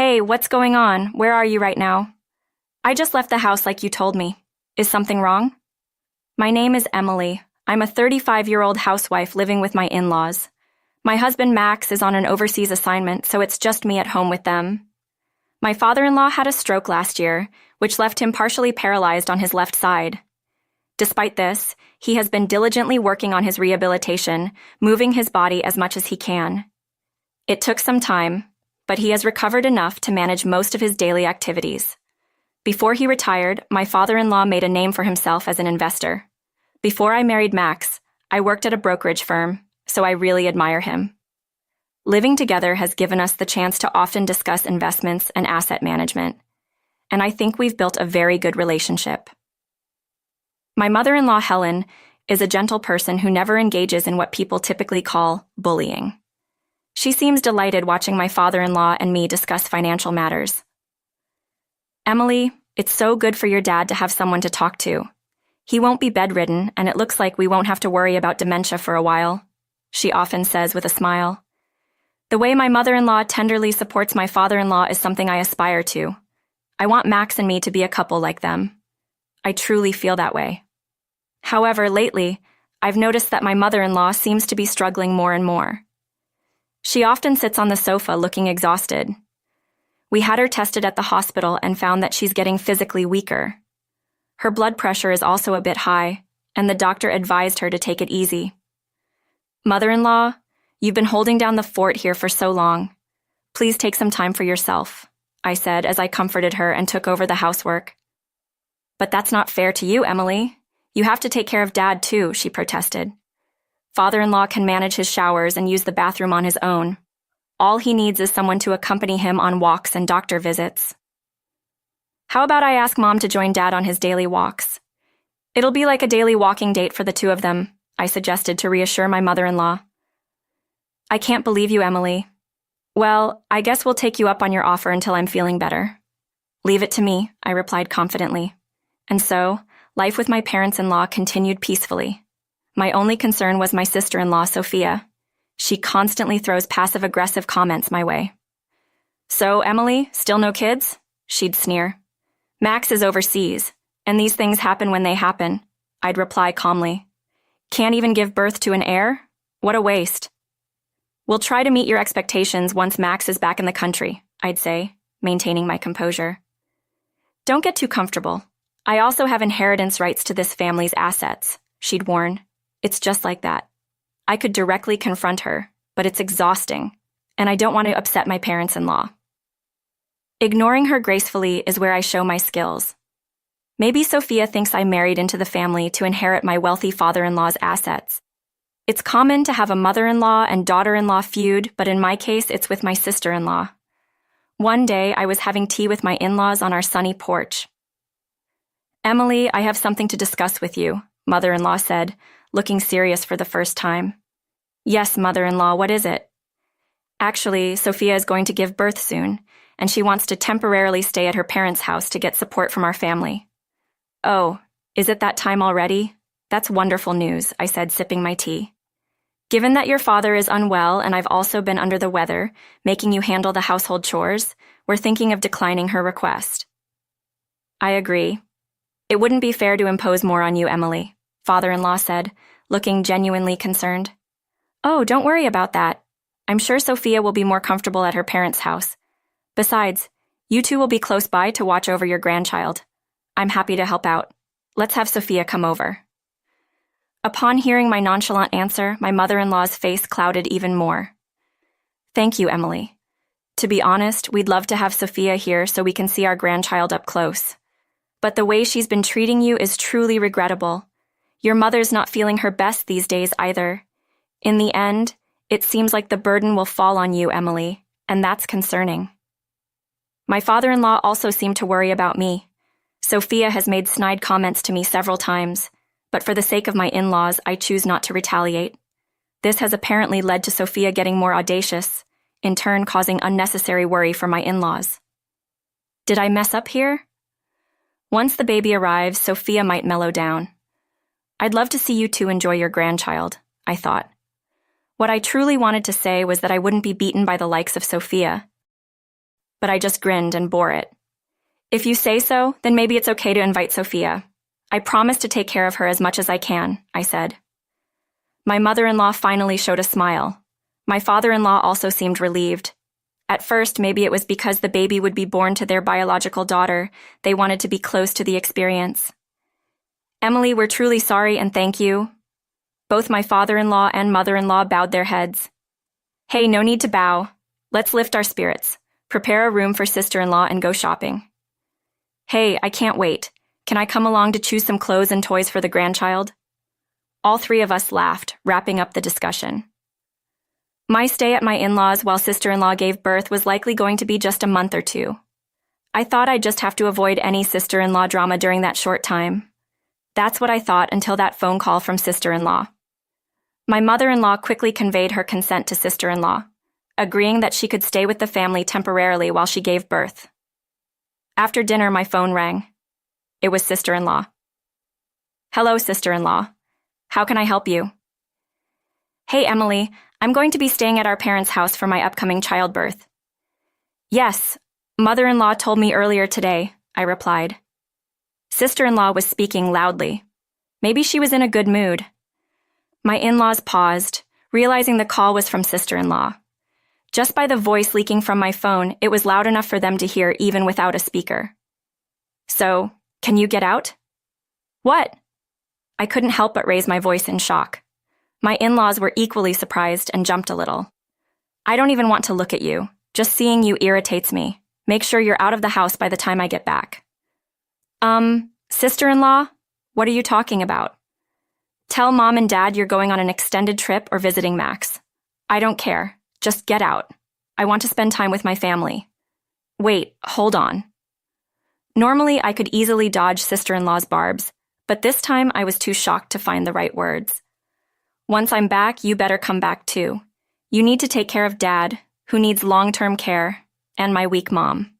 Hey, what's going on? Where are you right now? I just left the house like you told me. Is something wrong? My name is Emily. I'm a 35-year-old housewife living with my in-laws. My husband Max is on an overseas assignment, so it's just me at home with them. My father-in-law had a stroke last year, which left him partially paralyzed on his left side. Despite this, he has been diligently working on his rehabilitation, moving his body as much as he can. It took some time, but he has recovered enough to manage most of his daily activities. Before he retired, my father-in-law made a name for himself as an investor. Before I married Max, I worked at a brokerage firm, so I really admire him. Living together has given us the chance to often discuss investments and asset management, and I think we've built a very good relationship. My mother-in-law, Helen, is a gentle person who never engages in what people typically call bullying. She seems delighted watching my father-in-law and me discuss financial matters. Emily, it's so good for your dad to have someone to talk to. He won't be bedridden, and it looks like we won't have to worry about dementia for a while, she often says with a smile. The way my mother-in-law tenderly supports my father-in-law is something I aspire to. I want Max and me to be a couple like them. I truly feel that way. However, lately, I've noticed that my mother-in-law seems to be struggling more and more. She often sits on the sofa looking exhausted. We had her tested at the hospital and found that she's getting physically weaker. Her blood pressure is also a bit high, and the doctor advised her to take it easy. Mother-in-law, you've been holding down the fort here for so long. Please take some time for yourself, I said as I comforted her and took over the housework. But that's not fair to you, Emily. You have to take care of Dad too, she protested. Father-in-law can manage his showers and use the bathroom on his own. All he needs is someone to accompany him on walks and doctor visits. How about I ask Mom to join Dad on his daily walks? It'll be like a daily walking date for the two of them, I suggested to reassure my mother-in-law. I can't believe you, Emily. Well, I guess we'll take you up on your offer until I'm feeling better. Leave it to me, I replied confidently. And so, life with my parents-in-law continued peacefully. My only concern was my sister-in-law, Sophia. She constantly throws passive-aggressive comments my way. So, Emily, still no kids? She'd sneer. Max is overseas, and these things happen when they happen, I'd reply calmly. Can't even give birth to an heir? What a waste. We'll try to meet your expectations once Max is back in the country, I'd say, maintaining my composure. Don't get too comfortable. I also have inheritance rights to this family's assets, she'd warn. It's just like that. I could directly confront her, but it's exhausting, and I don't want to upset my parents-in-law. Ignoring her gracefully is where I show my skills. Maybe Sophia thinks I married into the family to inherit my wealthy father-in-law's assets. It's common to have a mother-in-law and daughter-in-law feud, but in my case, it's with my sister-in-law. One day, I was having tea with my in-laws on our sunny porch. Emily, I have something to discuss with you, mother-in-law said, looking serious for the first time. Yes, mother-in-law, what is it? Actually, Sophia is going to give birth soon, and she wants to temporarily stay at her parents' house to get support from our family. Oh, is it that time already? That's wonderful news, I said, sipping my tea. Given that your father is unwell and I've also been under the weather, making you handle the household chores, we're thinking of declining her request. I agree. It wouldn't be fair to impose more on you, Emily, father-in-law said, looking genuinely concerned. Oh, don't worry about that. I'm sure Sophia will be more comfortable at her parents' house. Besides, you two will be close by to watch over your grandchild. I'm happy to help out. Let's have Sophia come over. Upon hearing my nonchalant answer, my mother-in-law's face clouded even more. Thank you, Emily. To be honest, we'd love to have Sophia here so we can see our grandchild up close. But the way she's been treating you is truly regrettable. Your mother's not feeling her best these days either. In the end, it seems like the burden will fall on you, Emily, and that's concerning. My father-in-law also seemed to worry about me. Sophia has made snide comments to me several times, but for the sake of my in-laws, I choose not to retaliate. This has apparently led to Sophia getting more audacious, in turn causing unnecessary worry for my in-laws. Did I mess up here? Once the baby arrives, Sophia might mellow down. I'd love to see you two enjoy your grandchild, I thought. What I truly wanted to say was that I wouldn't be beaten by the likes of Sophia. but I just grinned and bore it. If you say so, then maybe it's okay to invite Sophia. I promise to take care of her as much as I can, I said. My mother-in-law finally showed a smile. My father-in-law also seemed relieved. At first, maybe it was because the baby would be born to their biological daughter. They wanted to be close to the experience. Emily, we're truly sorry and thank you. Both my father-in-law and mother-in-law bowed their heads. Hey, no need to bow. Let's lift our spirits. Prepare a room for sister-in-law and go shopping. Hey, I can't wait. Can I come along to choose some clothes and toys for the grandchild? All three of us laughed, wrapping up the discussion. My stay at my in-laws while sister-in-law gave birth was likely going to be just a month or two. I thought I'd just have to avoid any sister-in-law drama during that short time. That's what I thought until that phone call from sister-in-law. My mother-in-law quickly conveyed her consent to sister-in-law, agreeing that she could stay with the family temporarily while she gave birth. After dinner, my phone rang. It was sister-in-law. Hello, sister-in-law. How can I help you? Hey, Emily, I'm going to be staying at our parents' house for my upcoming childbirth. Yes, mother-in-law told me earlier today, I replied. Sister-in-law was speaking loudly. Maybe she was in a good mood. My in-laws paused, realizing the call was from sister-in-law. Just by the voice leaking from my phone, it was loud enough for them to hear even without a speaker. So, can you get out? What? I couldn't help but raise my voice in shock. My in-laws were equally surprised and jumped a little. I don't even want to look at you. Just seeing you irritates me. Make sure you're out of the house by the time I get back. Sister-in-law? What are you talking about? Tell mom and dad you're going on an extended trip or visiting Max. I don't care. Just get out. I want to spend time with my family. Wait, hold on. Normally, I could easily dodge sister-in-law's barbs, but this time I was too shocked to find the right words. Once I'm back, you better come back too. You need to take care of Dad, who needs long-term care, and my weak mom.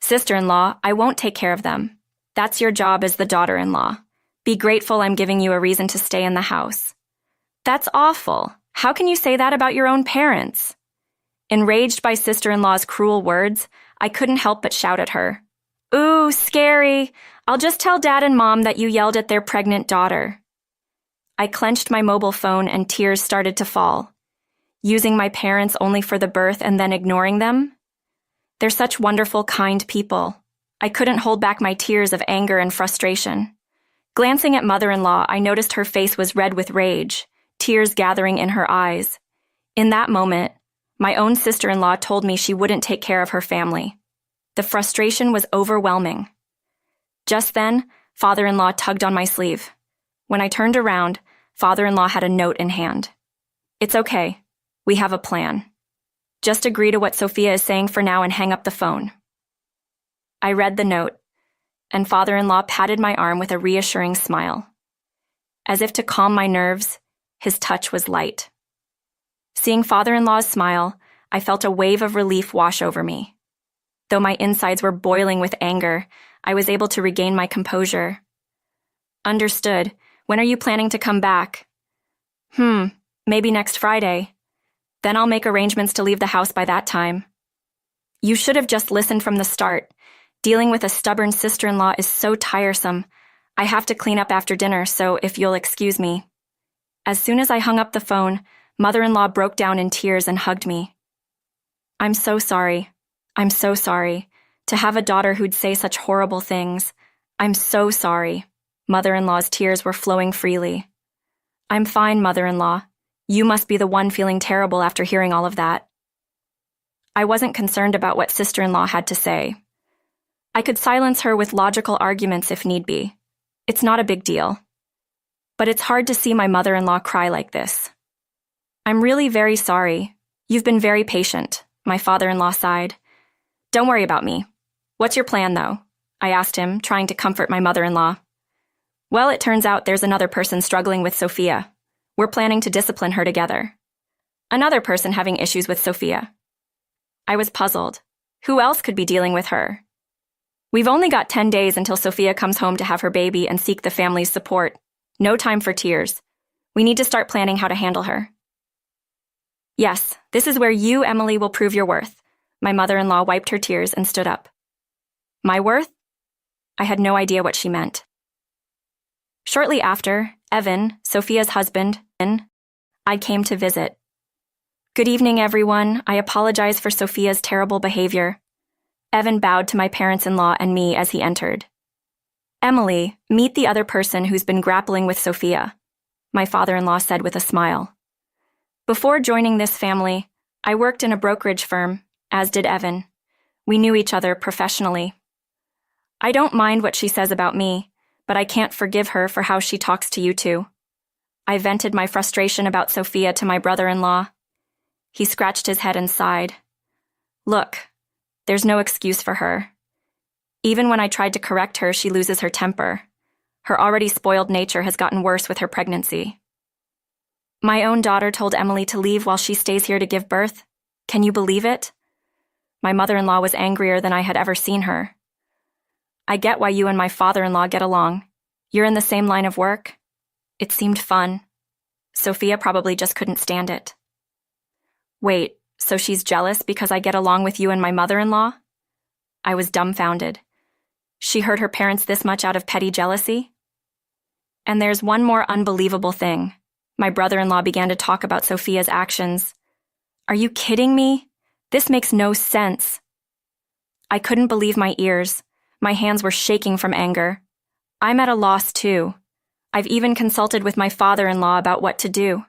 Sister-in-law, I won't take care of them. That's your job as the daughter-in-law. Be grateful I'm giving you a reason to stay in the house. That's awful. How can you say that about your own parents? Enraged by sister-in-law's cruel words, I couldn't help but shout at her. Ooh, scary. I'll just tell Dad and Mom that you yelled at their pregnant daughter. I clenched my mobile phone and tears started to fall. Using my parents only for the birth and then ignoring them? They're such wonderful, kind people. I couldn't hold back my tears of anger and frustration. Glancing at mother-in-law, I noticed her face was red with rage, tears gathering in her eyes. In that moment, my own sister-in-law told me she wouldn't take care of her family. The frustration was overwhelming. Just then, father-in-law tugged on my sleeve. When I turned around, father-in-law had a note in hand. It's okay. We have a plan. Just agree to what Sophia is saying for now and hang up the phone. I read the note, and father-in-law patted my arm with a reassuring smile. As if to calm my nerves, his touch was light. Seeing father-in-law's smile, I felt a wave of relief wash over me. Though my insides were boiling with anger, I was able to regain my composure. Understood. When are you planning to come back? Maybe next Friday. Then I'll make arrangements to leave the house by that time. You should have just listened from the start. Dealing with a stubborn sister-in-law is so tiresome. I have to clean up after dinner, so if you'll excuse me. As soon as I hung up the phone, mother-in-law broke down in tears and hugged me. I'm so sorry. I'm so sorry. To have a daughter who'd say such horrible things. I'm so sorry. Mother-in-law's tears were flowing freely. I'm fine, mother-in-law. You must be the one feeling terrible after hearing all of that. I wasn't concerned about what sister-in-law had to say. I could silence her with logical arguments if need be. It's not a big deal. But it's hard to see my mother-in-law cry like this. I'm really very sorry. You've been very patient, my father-in-law sighed. Don't worry about me. What's your plan, though? I asked him, trying to comfort my mother-in-law. Well, it turns out there's another person struggling with Sophia. We're planning to discipline her together. Another person having issues with Sophia. I was puzzled. Who else could be dealing with her? We've only got 10 days until Sophia comes home to have her baby and seek the family's support. No time for tears. We need to start planning how to handle her. Yes, this is where you, Emily, will prove your worth. My mother-in-law wiped her tears and stood up. My worth? I had no idea what she meant. Shortly after, Evan, Sophia's husband, and I came to visit. Good evening, everyone. I apologize for Sophia's terrible behavior. Evan bowed to my parents-in-law and me as he entered. Emily, meet the other person who's been grappling with Sophia, my father-in-law said with a smile. Before joining this family, I worked in a brokerage firm, as did Evan. We knew each other professionally. I don't mind what she says about me, but I can't forgive her for how she talks to you two. I vented my frustration about Sophia to my brother-in-law. He scratched his head and sighed. Look, there's no excuse for her. Even when I tried to correct her, she loses her temper. Her already spoiled nature has gotten worse with her pregnancy. My own daughter told Emily to leave while she stays here to give birth. Can you believe it? My mother-in-law was angrier than I had ever seen her. I get why you and my father-in-law get along. You're in the same line of work. It seemed fun. Sophia probably just couldn't stand it. Wait, so she's jealous because I get along with you and my mother-in-law? I was dumbfounded. She hurt her parents this much out of petty jealousy? And there's one more unbelievable thing. My brother-in-law began to talk about Sophia's actions. Are you kidding me? This makes no sense. I couldn't believe my ears. My hands were shaking from anger. I'm at a loss too. I've even consulted with my father-in-law about what to do.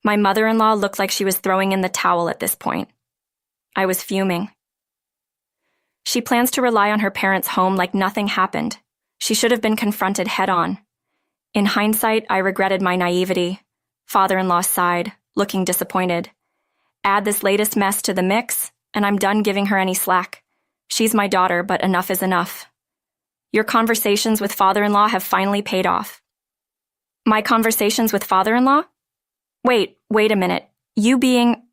My mother-in-law looked like she was throwing in the towel at this point. I was fuming. She plans to rely on her parents' home like nothing happened. She should have been confronted head-on. In hindsight, I regretted my naivety. Father-in-law sighed, looking disappointed. Add this latest mess to the mix, and I'm done giving her any slack. She's my daughter, but enough is enough. Your conversations with father-in-law have finally paid off. My conversations with father-in-law? Wait a minute. You being...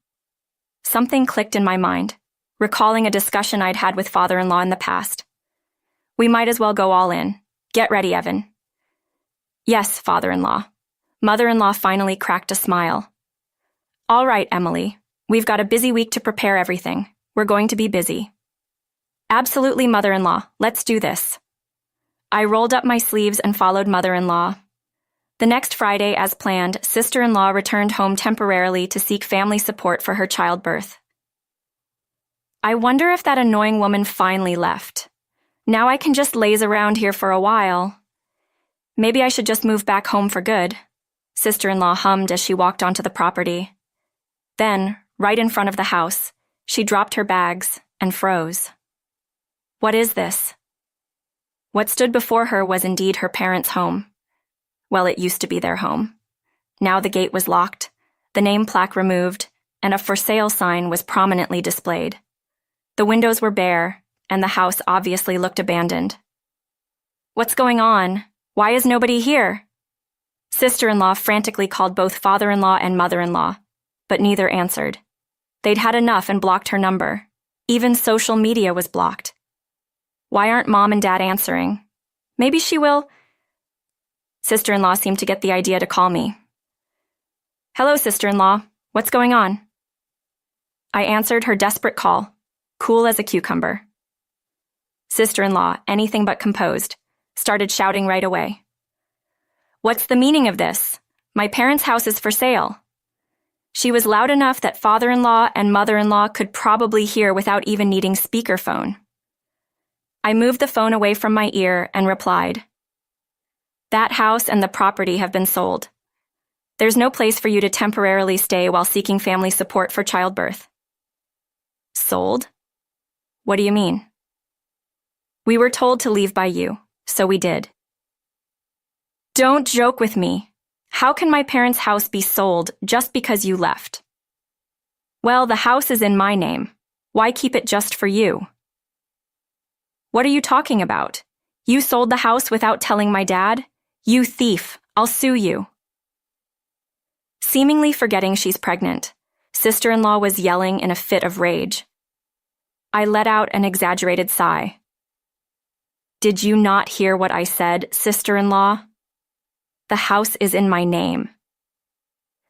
Something clicked in my mind, recalling a discussion I'd had with father-in-law in the past. We might as well go all in. Get ready, Evan. Yes, father-in-law. Mother-in-law finally cracked a smile. All right, Emily. We've got a busy week to prepare everything. We're going to be busy. Absolutely, mother-in-law. Let's do this. I rolled up my sleeves and followed mother-in-law. The next Friday, as planned, sister-in-law returned home temporarily to seek family support for her childbirth. I wonder if that annoying woman finally left. Now I can just laze around here for a while. Maybe I should just move back home for good, sister-in-law hummed as she walked onto the property. Then, right in front of the house, she dropped her bags and froze. What is this? What stood before her was indeed her parents' home. Well, it used to be their home. Now the gate was locked, the name plaque removed, and a for sale sign was prominently displayed. The windows were bare, and the house obviously looked abandoned. What's going on? Why is nobody here? Sister-in-law frantically called both father-in-law and mother-in-law, but neither answered. They'd had enough and blocked her number. Even social media was blocked. Why aren't mom and dad answering? Maybe she will... Sister-in-law seemed to get the idea to call me. Hello, sister-in-law. What's going on? I answered her desperate call, cool as a cucumber. Sister-in-law, anything but composed, started shouting right away. What's the meaning of this? My parents' house is for sale. She was loud enough that father-in-law and mother-in-law could probably hear without even needing speakerphone. I moved the phone away from my ear and replied, That house and the property have been sold. There's no place for you to temporarily stay while seeking family support for childbirth. Sold? What do you mean? We were told to leave by you, so we did. Don't joke with me. How can my parents' house be sold just because you left? Well, the house is in my name. Why keep it just for you? What are you talking about? You sold the house without telling my dad? You thief, I'll sue you. Seemingly forgetting she's pregnant, sister-in-law was yelling in a fit of rage. I let out an exaggerated sigh. Did you not hear what I said, sister-in-law? The house is in my name.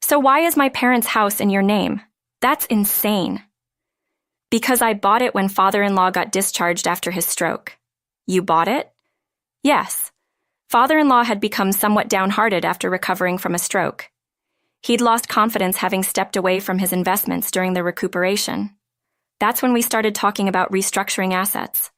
So why is my parents' house in your name? That's insane. Because I bought it when father-in-law got discharged after his stroke. You bought it? Yes. Father-in-law had become somewhat downhearted after recovering from a stroke. He'd lost confidence having stepped away from his investments during the recuperation. That's when we started talking about restructuring assets.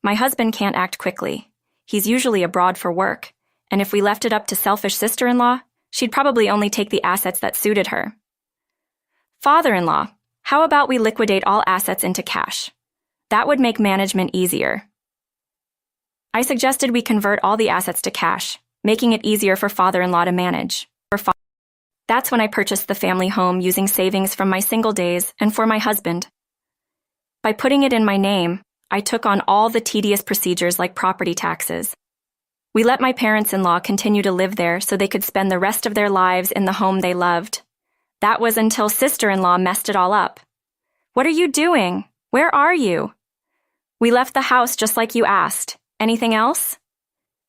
My husband can't act quickly. He's usually abroad for work, and if we left it up to selfish sister-in-law, she'd probably only take the assets that suited her. Father-in-law, how about we liquidate all assets into cash? That would make management easier. I suggested we convert all the assets to cash, making it easier for father-in-law to manage. That's when I purchased the family home using savings from my single days and for my husband. By putting it in my name, I took on all the tedious procedures like property taxes. We let my parents-in-law continue to live there so they could spend the rest of their lives in the home they loved. That was until sister-in-law messed it all up. What are you doing? Where are you? We left the house just like you asked. Anything else?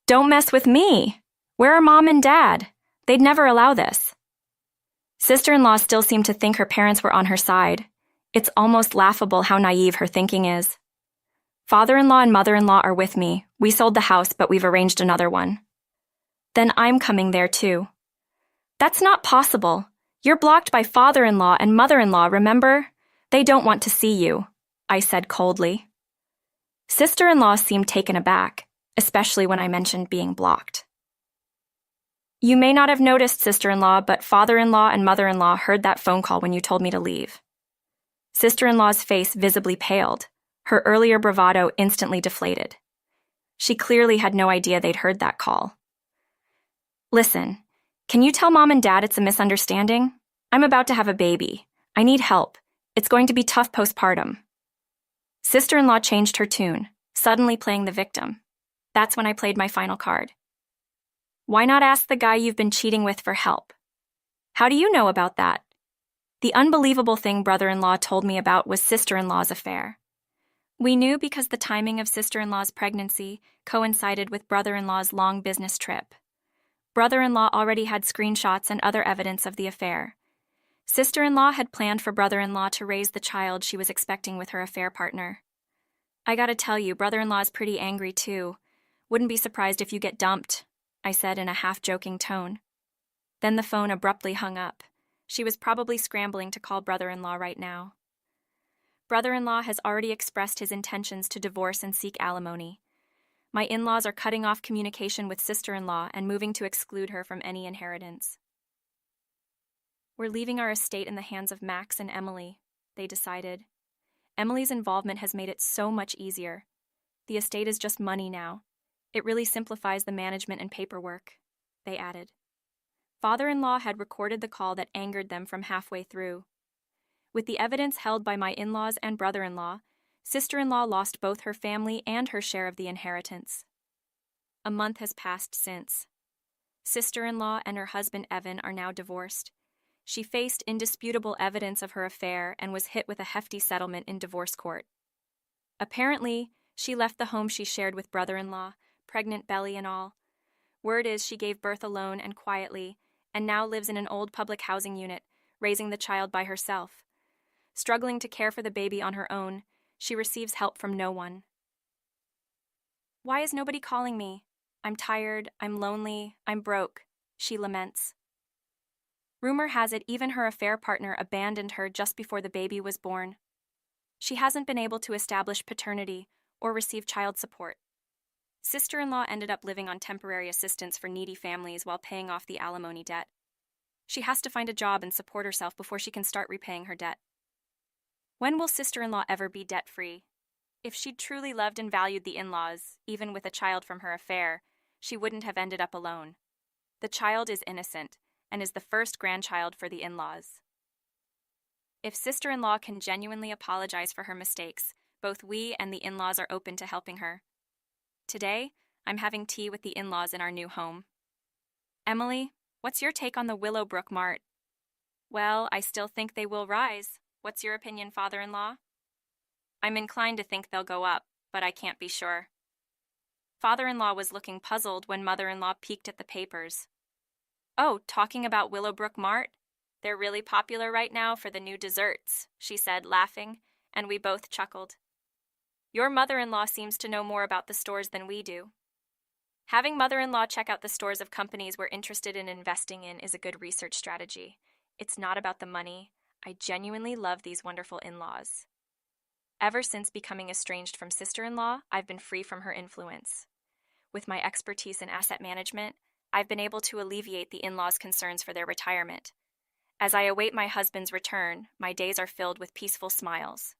Don't mess with me. Where are Mom and Dad? They'd never allow this. Sister-in-law still seemed to think her parents were on her side. It's almost laughable how naive her thinking is. Father-in-law and mother-in-law are with me. We sold the house, but we've arranged another one. Then I'm coming there too. That's not possible. You're blocked by father-in-law and mother-in-law, remember? They don't want to see you, I said coldly. Sister-in-law seemed taken aback, especially when I mentioned being blocked. You may not have noticed, sister-in-law, but father-in-law and mother-in-law heard that phone call when you told me to leave. Sister-in-law's face visibly paled. Her earlier bravado instantly deflated. She clearly had no idea they'd heard that call. Listen, can you tell Mom and Dad it's a misunderstanding? I'm about to have a baby. I need help. It's going to be tough postpartum. Sister-in-law changed her tune, suddenly playing the victim. That's when I played my final card. Why not ask the guy you've been cheating with for help? How do you know about that? The unbelievable thing brother-in-law told me about was sister-in-law's affair. We knew because the timing of sister-in-law's pregnancy coincided with brother-in-law's long business trip. Brother-in-law already had screenshots and other evidence of the affair. Sister-in-law had planned for brother-in-law to raise the child she was expecting with her affair partner. I gotta tell you, brother-in-law is pretty angry too. Wouldn't be surprised if you get dumped, I said in a half-joking tone. Then the phone abruptly hung up. She was probably scrambling to call brother-in-law right now. Brother-in-law has already expressed his intentions to divorce and seek alimony. My in-laws are cutting off communication with sister-in-law and moving to exclude her from any inheritance. We're leaving our estate in the hands of Max and Emily, they decided. Emily's involvement has made it so much easier. The estate is just money now. It really simplifies the management and paperwork, they added. Father-in-law had recorded the call that angered them from halfway through. With the evidence held by my in-laws and brother-in-law, sister-in-law lost both her family and her share of the inheritance. A month has passed since. Sister-in-law and her husband Evan are now divorced. She faced indisputable evidence of her affair and was hit with a hefty settlement in divorce court. Apparently, she left the home she shared with brother-in-law, pregnant belly and all. Word is she gave birth alone and quietly, and now lives in an old public housing unit, raising the child by herself. Struggling to care for the baby on her own, she receives help from no one. Why is nobody calling me? I'm tired, I'm lonely, I'm broke, she laments. Rumor has it even her affair partner abandoned her just before the baby was born. She hasn't been able to establish paternity or receive child support. Sister-in-law ended up living on temporary assistance for needy families while paying off the alimony debt. She has to find a job and support herself before she can start repaying her debt. When will sister-in-law ever be debt-free? If she'd truly loved and valued the in-laws, even with a child from her affair, she wouldn't have ended up alone. The child is innocent and is the first grandchild for the in-laws. If sister-in-law can genuinely apologize for her mistakes, both we and the in-laws are open to helping her. Today, I'm having tea with the in-laws in our new home. Emily, what's your take on the Willowbrook Mart? Well, I still think they will rise. What's your opinion, father-in-law? I'm inclined to think they'll go up, but I can't be sure. Father-in-law was looking puzzled when mother-in-law peeked at the papers. Oh, talking about Willowbrook Mart? They're really popular right now for the new desserts, she said, laughing, and we both chuckled. Your mother-in-law seems to know more about the stores than we do. Having mother-in-law check out the stores of companies we're interested in investing in is a good research strategy. It's not about the money. I genuinely love these wonderful in-laws. Ever since becoming estranged from sister-in-law, I've been free from her influence. With my expertise in asset management, I've been able to alleviate the in-laws' concerns for their retirement. As I await my husband's return, my days are filled with peaceful smiles.